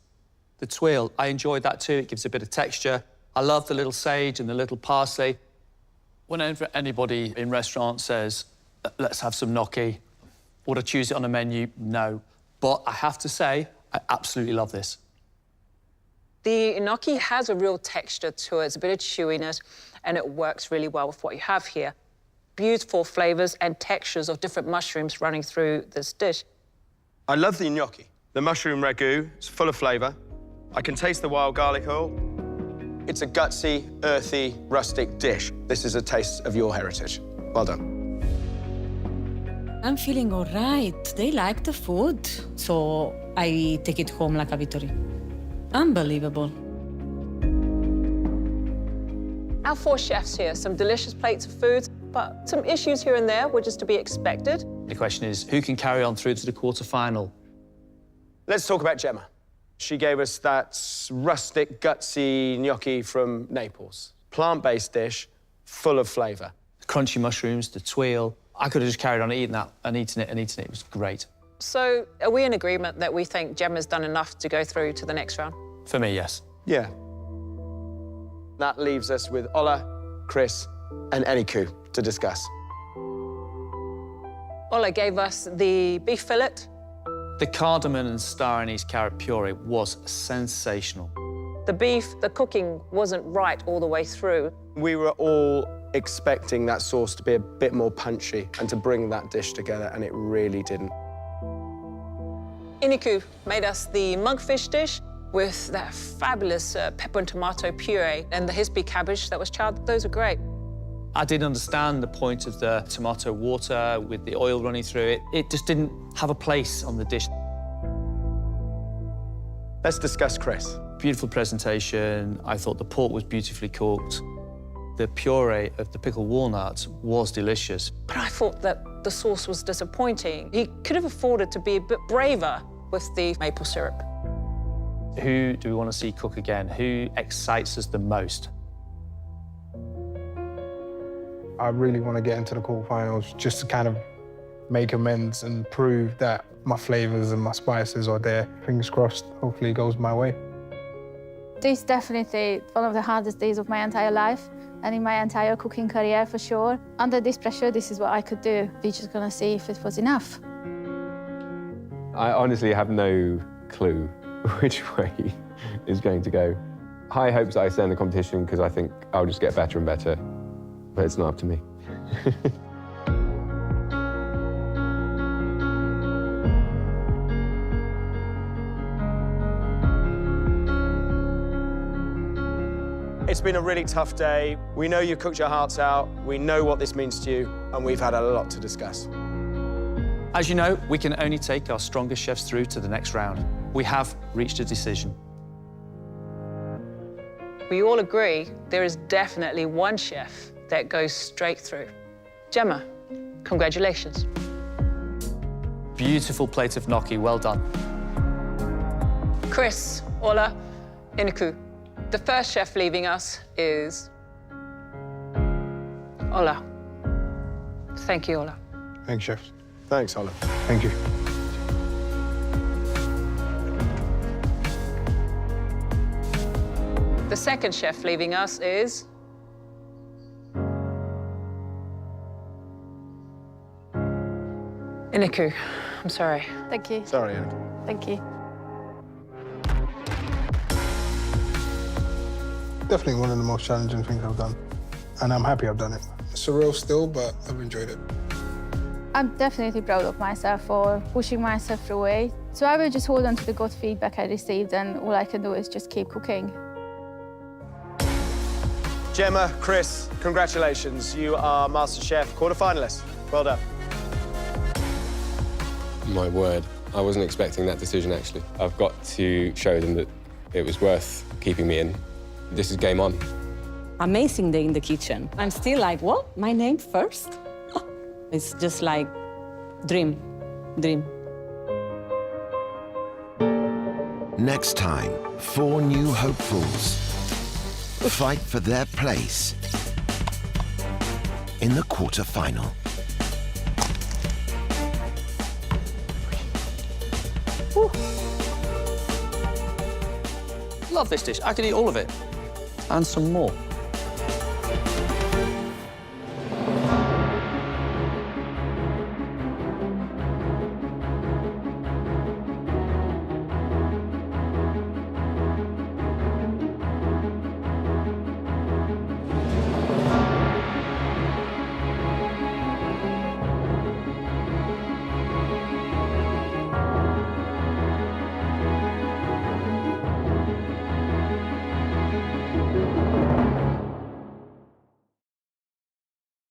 The tuile, I enjoyed that too. It gives a bit of texture. I love the little sage and the little parsley. Whenever anybody in restaurants says, let's have some gnocchi, would I choose it on a menu? No. But I have to say, I absolutely love this. The gnocchi has a real texture to it. It's a bit of chewiness, and it works really well with what you have here. Beautiful flavours and textures of different mushrooms running through this dish. I love the gnocchi. The mushroom ragu is full of flavour. I can taste the wild garlic oil. It's a gutsy, earthy, rustic dish. This is a taste of your heritage. Well done. I'm feeling all right. They like the food, so I take it home like a victory. Unbelievable. Our 4 chefs here, some delicious plates of food, but some issues here and there, which is to be expected. The question is, who can carry on through to the quarter-final? Let's talk about Gemma. She gave us that rustic, gutsy gnocchi from Naples. Plant-based dish, full of flavour. The crunchy mushrooms, the tuile. I could have just carried on eating that and eating it and eating it. It was great. So are we in agreement that we think Gemma's done enough to go through to the next round? For me, yes. Yeah. That leaves us with Ola, Chris, and Eniku to discuss. Ola gave us the beef fillet. The cardamom and star anise carrot puree was sensational. The beef, the cooking wasn't right all the way through. We were all expecting that sauce to be a bit more punchy and to bring that dish together, and it really didn't. Eniku made us the monkfish dish with that fabulous pepper and tomato puree and the Hisby cabbage that was charred. Those are great. I didn't understand the point of the tomato water with the oil running through it. It just didn't have a place on the dish. Let's discuss Chris. Beautiful presentation. I thought the pork was beautifully cooked. The puree of the pickled walnuts was delicious. But I thought that the sauce was disappointing. He could have afforded to be a bit braver with the maple syrup. Who do we want to see cook again? Who excites us the most? I really want to get into the quarterfinals just to kind of make amends and prove that my flavours and my spices are there. Fingers crossed, hopefully it goes my way. This is definitely one of the hardest days of my entire life and in my entire cooking career, for sure. Under this pressure, this is what I could do. We're just gonna see if it was enough. I honestly have no clue which way it's going to go. High hopes that I stay in the competition because I think I'll just get better and better, but it's not up to me. It's been a really tough day. We know you cooked your hearts out. We know what this means to you, and we've had a lot to discuss. As you know, we can only take our strongest chefs through to the next round. We have reached a decision. We all agree there is definitely one chef that goes straight through. Gemma, congratulations. Beautiful plate of gnocchi, well done. Chris, Ola, Iniku. The first chef leaving us is Ola. Thank you, Ola. Thanks, chef. Thanks, Ola. Thank you. The second chef leaving us is Iniku. I'm sorry. Thank you. Sorry, Iniku. Thank you. Definitely one of the most challenging things I've done, and I'm happy I've done it. It's surreal still, but I've enjoyed it. I'm definitely proud of myself for pushing myself through it. So I will just hold on to the good feedback I received, and all I can do is just keep cooking. Gemma, Chris, congratulations. You are MasterChef quarterfinalists. Well done. My word, I wasn't expecting that decision, actually. I've got to show them that it was worth keeping me in. This is game on. Amazing day in the kitchen. I'm still like, what? My name first? It's just like dream. Next time, 4 new hopefuls fight for their place in the quarterfinal. Love this dish. I could eat all of it. And some more.